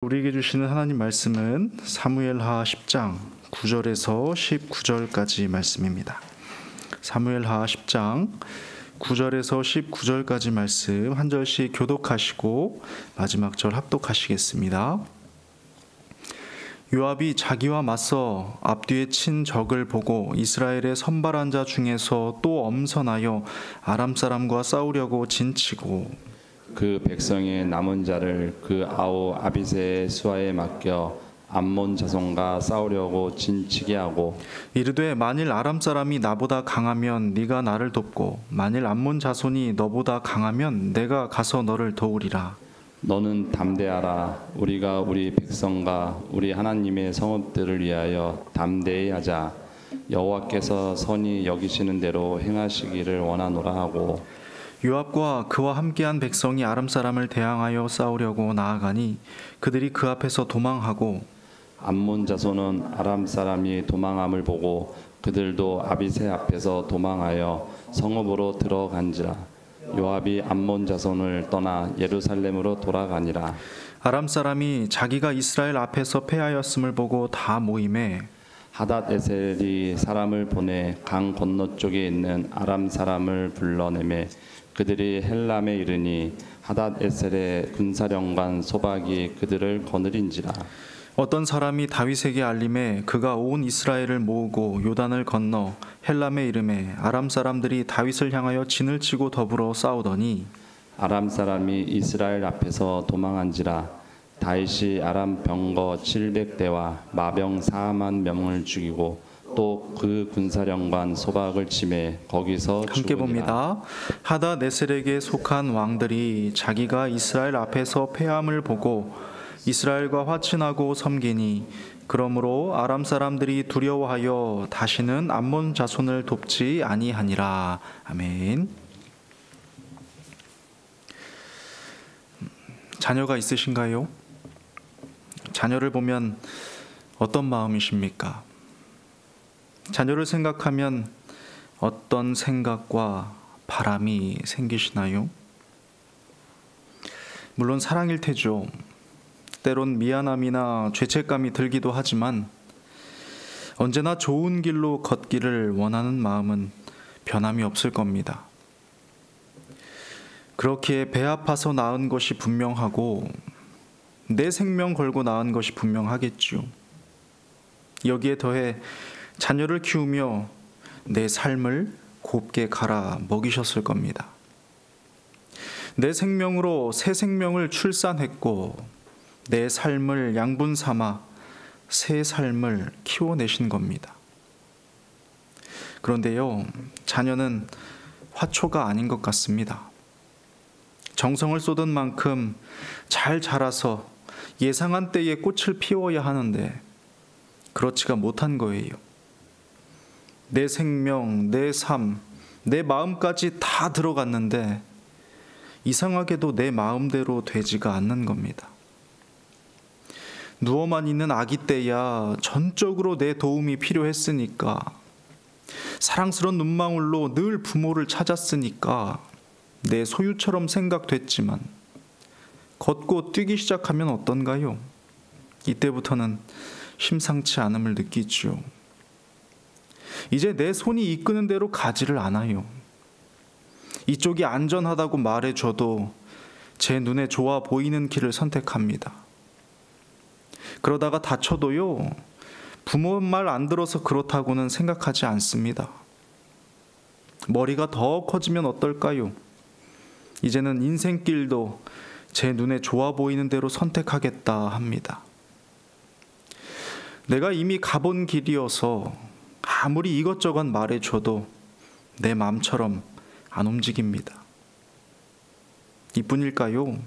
우리에게 주시는 하나님 말씀은 사무엘하 10장 9절에서 19절까지 말씀입니다. 사무엘하 10장 9절에서 19절까지 말씀 한 절씩 교독하시고 마지막 절 합독하시겠습니다. 요압이 자기와 맞서 앞뒤에 친 적을 보고 이스라엘의 선발한 자 중에서 또 엄선하여 아람 사람과 싸우려고 진치고 그 백성의 남은 자를 그 아우 아비새의 수하에 맡겨 암몬 자손과 싸우려고 진치게 하고 이르되 만일 아람 사람이 나보다 강하면 네가 나를 돕고 만일 암몬 자손이 너보다 강하면 내가 가서 너를 도우리라. 너는 담대하라. 우리가 우리 백성과 우리 하나님의 성읍들을 위하여 담대히 하자. 여호와께서 선히 여기시는 대로 행하시기를 원하노라 하고 요압과 그와 함께한 백성이 아람 사람을 대항하여 싸우려고 나아가니 그들이 그 앞에서 도망하고 암몬 자손은 아람 사람이 도망함을 보고 그들도 아비새 앞에서 도망하여 성읍으로 들어간지라. 요압이 암몬 자손을 떠나 예루살렘으로 돌아가니라. 아람 사람이 자기가 이스라엘 앞에서 패하였음을 보고 다 모임에 하닷에셀이 사람을 보내 강 건너쪽에 있는 아람 사람을 불러내매 그들이 헬람에 이르니 하닷에셀의 군사령관 소박이 그들을 거느린지라. 어떤 사람이 다윗에게 알림해 그가 온 이스라엘을 모으고 요단을 건너 헬람에 이르매 아람 사람들이 다윗을 향하여 진을 치고 더불어 싸우더니 아람 사람이 이스라엘 앞에서 도망한지라. 다윗이 아람 병거 700대와 마병 4만 명을 죽이고 또 그 군사령관 소박을 치매 거기서 함께 죽으니라. 봅니다. 하닷에셀에게 속한 왕들이 자기가 이스라엘 앞에서 패함을 보고 이스라엘과 화친하고 섬기니 그러므로 아람 사람들이 두려워하여 다시는 암몬 자손을 돕지 아니하니라. 아멘. 자녀가 있으신가요? 자녀를 보면 어떤 마음이십니까? 자녀를 생각하면 어떤 생각과 바람이 생기시나요? 물론 사랑일 테죠. 때론 미안함이나 죄책감이 들기도 하지만 언제나 좋은 길로 걷기를 원하는 마음은 변함이 없을 겁니다. 그렇기에 배 아파서 낳은 것이 분명하고 내 생명 걸고 낳은 것이 분명하겠죠. 여기에 더해 자녀를 키우며 내 삶을 곱게 갈아 먹이셨을 겁니다. 내 생명으로 새 생명을 출산했고 내 삶을 양분 삼아 새 삶을 키워내신 겁니다. 그런데요, 자녀는 화초가 아닌 것 같습니다. 정성을 쏟은 만큼 잘 자라서 예상한 때에 꽃을 피워야 하는데 그렇지가 못한 거예요. 내 생명, 내 삶, 내 마음까지 다 들어갔는데 이상하게도 내 마음대로 되지가 않는 겁니다. 누워만 있는 아기 때야 전적으로 내 도움이 필요했으니까, 사랑스러운 눈망울로 늘 부모를 찾았으니까 내 소유처럼 생각됐지만 걷고 뛰기 시작하면 어떤가요? 이때부터는 심상치 않음을 느끼죠. 이제 내 손이 이끄는 대로 가지를 않아요. 이쪽이 안전하다고 말해줘도 제 눈에 좋아 보이는 길을 선택합니다. 그러다가 다쳐도요, 부모 말 안 들어서 그렇다고는 생각하지 않습니다. 머리가 더 커지면 어떨까요? 이제는 인생길도 제 눈에 좋아 보이는 대로 선택하겠다 합니다. 내가 이미 가본 길이어서 아무리 이것저것 말해줘도 내 마음처럼 안 움직입니다. 이뿐일까요?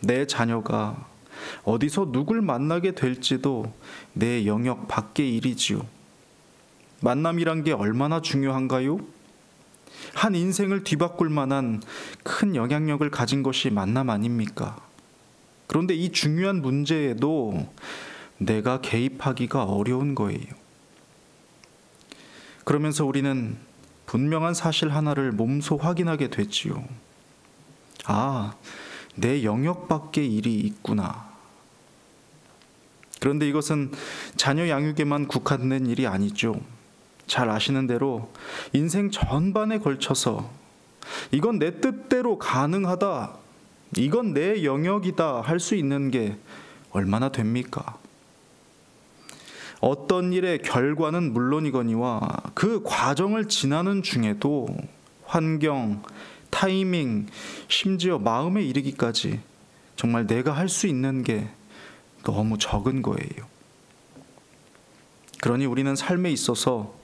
내 자녀가 어디서 누굴 만나게 될지도 내 영역 밖의 일이지요. 만남이란 게 얼마나 중요한가요? 한 인생을 뒤바꿀 만한 큰 영향력을 가진 것이 만남 아닙니까? 그런데 이 중요한 문제에도 내가 개입하기가 어려운 거예요. 그러면서 우리는 분명한 사실 하나를 몸소 확인하게 됐지요. 아, 내 영역 밖의 일이 있구나. 그런데 이것은 자녀 양육에만 국한된 일이 아니죠. 잘 아시는 대로 인생 전반에 걸쳐서 이건 내 뜻대로 가능하다, 이건 내 영역이다 할 수 있는 게 얼마나 됩니까? 어떤 일의 결과는 물론이거니와 그 과정을 지나는 중에도 환경, 타이밍, 심지어 마음에 이르기까지 정말 내가 할 수 있는 게 너무 적은 거예요. 그러니 우리는 삶에 있어서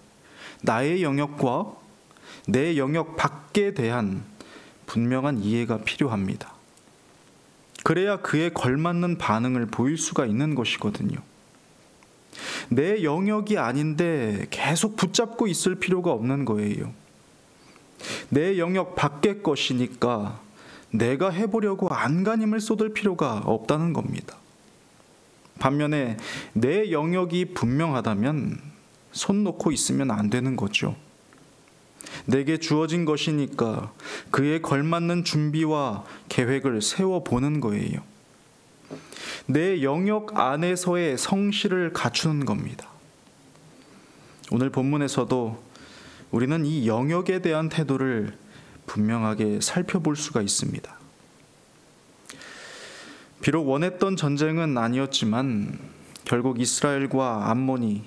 나의 영역과 내 영역 밖에 대한 분명한 이해가 필요합니다. 그래야 그에 걸맞는 반응을 보일 수가 있는 것이거든요. 내 영역이 아닌데 계속 붙잡고 있을 필요가 없는 거예요. 내 영역 밖의 것이니까 내가 해보려고 안간힘을 쏟을 필요가 없다는 겁니다. 반면에 내 영역이 분명하다면 손 놓고 있으면 안 되는 거죠. 내게 주어진 것이니까 그에 걸맞는 준비와 계획을 세워보는 거예요. 내 영역 안에서의 성실을 갖추는 겁니다. 오늘 본문에서도 우리는 이 영역에 대한 태도를 분명하게 살펴볼 수가 있습니다. 비록 원했던 전쟁은 아니었지만 결국 이스라엘과 암몬이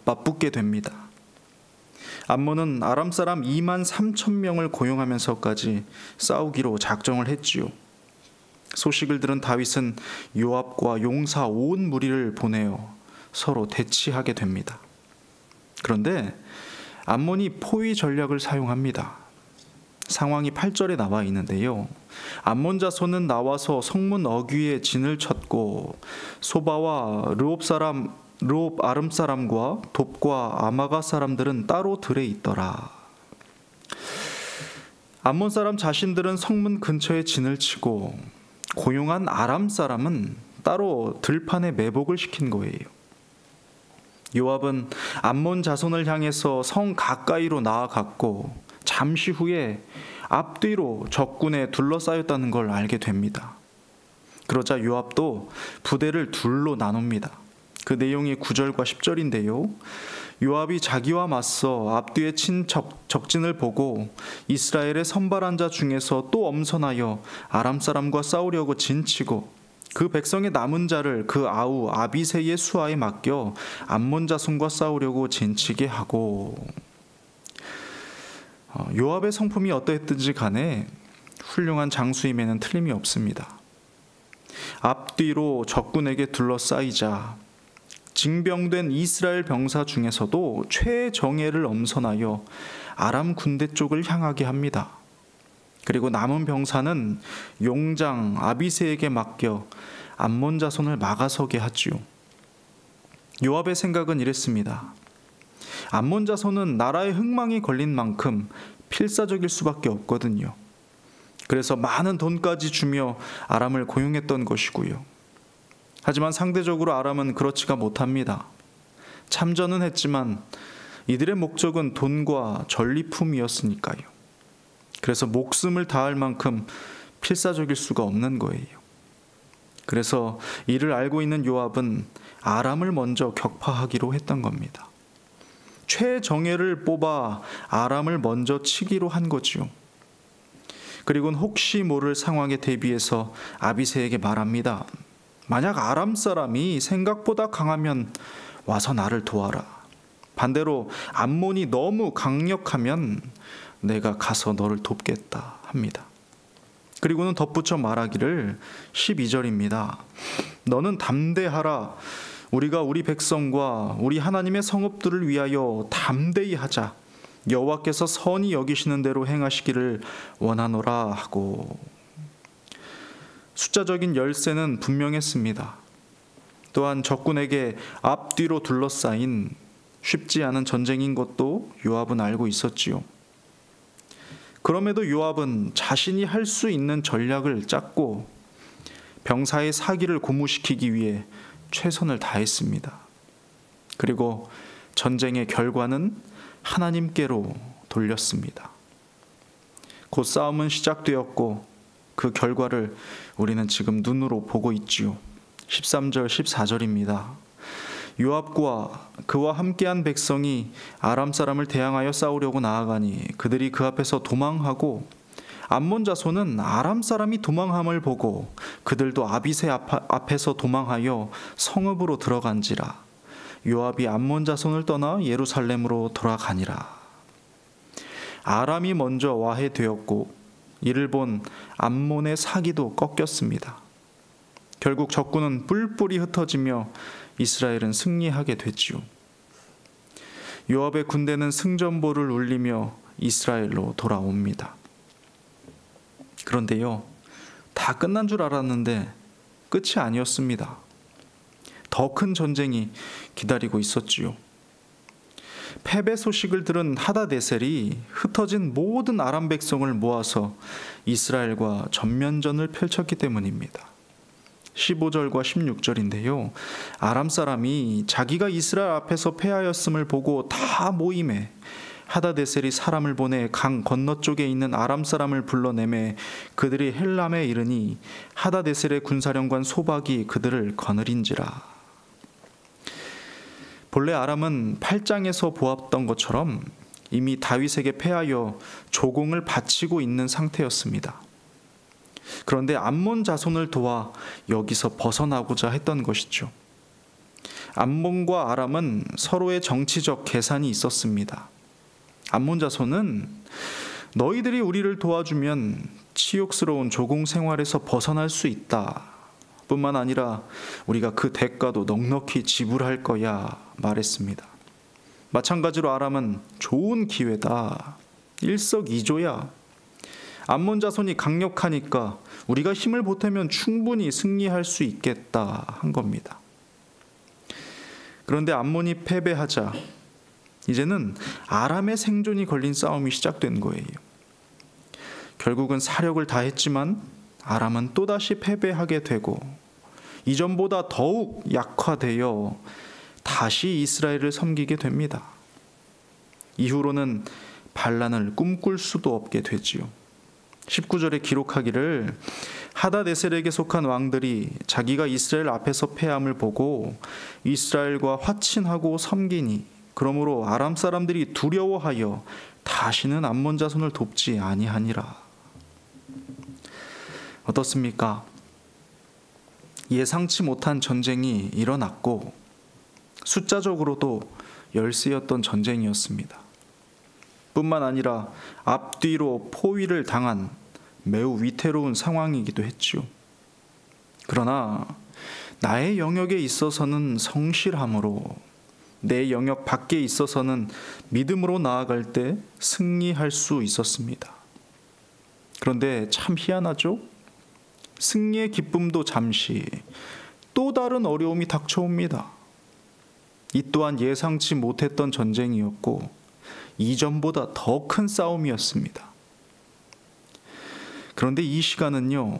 맞붙게 됩니다. 암몬은 아람 사람 2만 3천 명을 고용하면서까지 싸우기로 작정을 했지요. 소식을 들은 다윗은 요압과 용사 온 무리를 보내어 서로 대치하게 됩니다. 그런데 암몬이 포위 전략을 사용합니다. 상황이 8절에 나와 있는데요. 암몬 자손은 나와서 성문 어귀에 진을 쳤고 소바와 르옵 아름 사람과 돕과 아마가 사람들은 따로 들에 있더라. 암몬 사람 자신들은 성문 근처에 진을 치고 고용한 아람 사람은 따로 들판에 매복을 시킨 거예요. 요압은 암몬 자손을 향해서 성 가까이로 나아갔고 잠시 후에 앞뒤로 적군에 둘러싸였다는 걸 알게 됩니다. 그러자 요압도 부대를 둘로 나눕니다. 그 내용이 9절과 10절인데요. 요압이 자기와 맞서 앞뒤에 친 적진을 보고 이스라엘의 선발한 자 중에서 또 엄선하여 아람 사람과 싸우려고 진치고 그 백성의 남은 자를 그 아우 아비새의 수하에 맡겨 암몬 자손과 싸우려고 진치게 하고. 요압의 성품이 어떠했든지 간에 훌륭한 장수임에는 틀림이 없습니다. 앞뒤로 적군에게 둘러싸이자 징병된 이스라엘 병사 중에서도 최정예를 엄선하여 아람 군대 쪽을 향하게 합니다. 그리고 남은 병사는 용장 아비새에게 맡겨 암몬 자손을 막아서게 하지요. 요압의 생각은 이랬습니다. 암몬 자손은 나라의 흥망이 걸린 만큼 필사적일 수밖에 없거든요. 그래서 많은 돈까지 주며 아람을 고용했던 것이고요. 하지만 상대적으로 아람은 그렇지가 못합니다. 참전은 했지만 이들의 목적은 돈과 전리품이었으니까요. 그래서 목숨을 다할 만큼 필사적일 수가 없는 거예요. 그래서 이를 알고 있는 요압은 아람을 먼저 격파하기로 했던 겁니다. 최정예를 뽑아 아람을 먼저 치기로 한 거지요. 그리고는 혹시 모를 상황에 대비해서 아비새에게 말합니다. 만약 아람 사람이 생각보다 강하면 와서 나를 도와라. 반대로 암몬이 너무 강력하면 내가 가서 너를 돕겠다 합니다. 그리고는 덧붙여 말하기를 12절입니다. 너는 담대하라. 우리가 우리 백성과 우리 하나님의 성읍들을 위하여 담대히 하자. 여호와께서 선히 여기시는 대로 행하시기를 원하노라 하고. 숫자적인 열세는 분명했습니다. 또한 적군에게 앞뒤로 둘러싸인 쉽지 않은 전쟁인 것도 요압은 알고 있었지요. 그럼에도 요압은 자신이 할 수 있는 전략을 짰고 병사의 사기를 고무시키기 위해 최선을 다했습니다. 그리고 전쟁의 결과는 하나님께로 돌렸습니다. 곧 싸움은 시작되었고 그 결과를 우리는 지금 눈으로 보고 있지요. 13절 14절입니다. 요압과 그와 함께한 백성이 아람 사람을 대항하여 싸우려고 나아가니 그들이 그 앞에서 도망하고 암몬 자손은 아람 사람이 도망함을 보고 그들도 아비새 앞에서 도망하여 성읍으로 들어간지라. 요압이 암몬 자손을 떠나 예루살렘으로 돌아가니라. 아람이 먼저 와해되었고 이를 본 암몬의 사기도 꺾였습니다. 결국 적군은 뿔뿔이 흩어지며 이스라엘은 승리하게 됐지요. 요압의 군대는 승전보를 울리며 이스라엘로 돌아옵니다. 그런데요, 다 끝난 줄 알았는데 끝이 아니었습니다. 더 큰 전쟁이 기다리고 있었지요. 패배 소식을 들은 하다데셀이 흩어진 모든 아람 백성을 모아서 이스라엘과 전면전을 펼쳤기 때문입니다. 15절과 16절인데요. 아람 사람이 자기가 이스라엘 앞에서 패하였음을 보고 다 모임에 하다데셀이 사람을 보내 강 건너쪽에 있는 아람 사람을 불러내매 그들이 헬람에 이르니 하다데셀의 군사령관 소박이 그들을 거느린지라. 본래 아람은 8장에서 보았던 것처럼 이미 다윗에게 패하여 조공을 바치고 있는 상태였습니다. 그런데 암몬 자손을 도와 여기서 벗어나고자 했던 것이죠. 암몬과 아람은 서로의 정치적 계산이 있었습니다. 암몬 자손은 너희들이 우리를 도와주면 치욕스러운 조공 생활에서 벗어날 수 있다. 뿐만 아니라 우리가 그 대가도 넉넉히 지불할 거야 말했습니다. 마찬가지로 아람은 좋은 기회다. 일석이조야. 암몬 자손이 강력하니까 우리가 힘을 보태면 충분히 승리할 수 있겠다 한 겁니다. 그런데 암몬이 패배하자 이제는 아람의 생존이 걸린 싸움이 시작된 거예요. 결국은 사력을 다했지만 아람은 또다시 패배하게 되고 이전보다 더욱 약화되어 다시 이스라엘을 섬기게 됩니다. 이후로는 반란을 꿈꿀 수도 없게 되지요. 19절에 기록하기를 하다데셀에게 속한 왕들이 자기가 이스라엘 앞에서 패함을 보고 이스라엘과 화친하고 섬기니 그러므로 아람 사람들이 두려워하여 다시는 암몬 자손을 돕지 아니하니라. 어떻습니까? 예상치 못한 전쟁이 일어났고 숫자적으로도 열세였던 전쟁이었습니다. 뿐만 아니라 앞뒤로 포위를 당한 매우 위태로운 상황이기도 했지요. 그러나 나의 영역에 있어서는 성실함으로 내 영역 밖에 있어서는 믿음으로 나아갈 때 승리할 수 있었습니다. 그런데 참 희한하죠? 승리의 기쁨도 잠시 또 다른 어려움이 닥쳐옵니다. 이 또한 예상치 못했던 전쟁이었고 이전보다 더 큰 싸움이었습니다. 그런데 이 시간은요,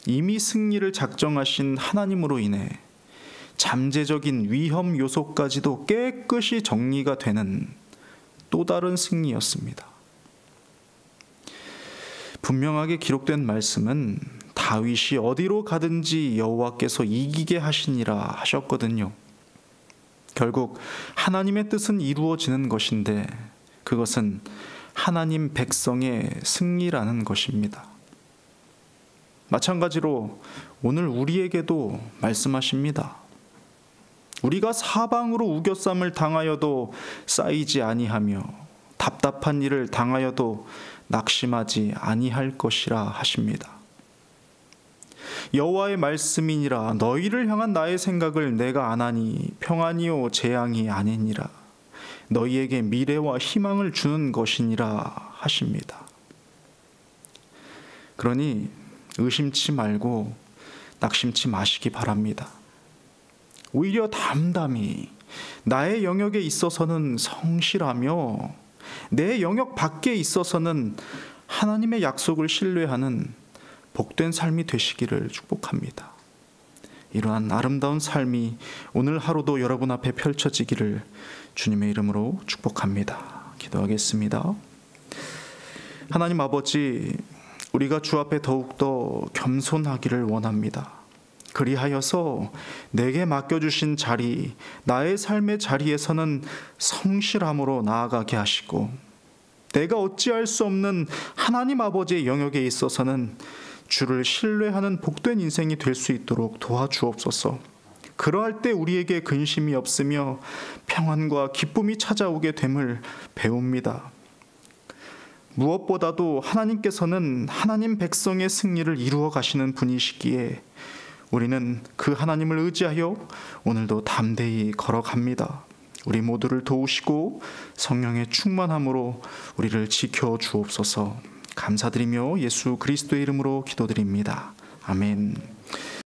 이미 승리를 작정하신 하나님으로 인해 잠재적인 위험 요소까지도 깨끗이 정리가 되는 또 다른 승리였습니다. 분명하게 기록된 말씀은 다윗이 어디로 가든지 여호와께서 이기게 하시니라 하셨거든요. 결국 하나님의 뜻은 이루어지는 것인데 그것은 하나님 백성의 승리라는 것입니다. 마찬가지로 오늘 우리에게도 말씀하십니다. 우리가 사방으로 우겨쌈을 당하여도 쌓이지 아니하며 답답한 일을 당하여도 낙심하지 아니할 것이라 하십니다. 여호와의 말씀이니라 너희를 향한 나의 생각을 내가 아나니 평안이요 재앙이 아니니라 너희에게 미래와 희망을 주는 것이니라 하십니다. 그러니 의심치 말고 낙심치 마시기 바랍니다. 오히려 담담히 나의 영역에 있어서는 성실하며 내 영역 밖에 있어서는 하나님의 약속을 신뢰하는 복된 삶이 되시기를 축복합니다. 이러한 아름다운 삶이 오늘 하루도 여러분 앞에 펼쳐지기를 주님의 이름으로 축복합니다. 기도하겠습니다. 하나님 아버지, 우리가 주 앞에 더욱더 겸손하기를 원합니다. 그리하여서 내게 맡겨주신 자리, 나의 삶의 자리에서는 성실함으로 나아가게 하시고, 내가 어찌할 수 없는 하나님 아버지의 영역에 있어서는 주를 신뢰하는 복된 인생이 될 수 있도록 도와주옵소서. 그러할 때 우리에게 근심이 없으며 평안과 기쁨이 찾아오게 됨을 배웁니다. 무엇보다도 하나님께서는 하나님 백성의 승리를 이루어 가시는 분이시기에 우리는 그 하나님을 의지하여 오늘도 담대히 걸어갑니다. 우리 모두를 도우시고 성령의 충만함으로 우리를 지켜 주옵소서. 감사드리며 예수 그리스도의 이름으로 기도드립니다. 아멘.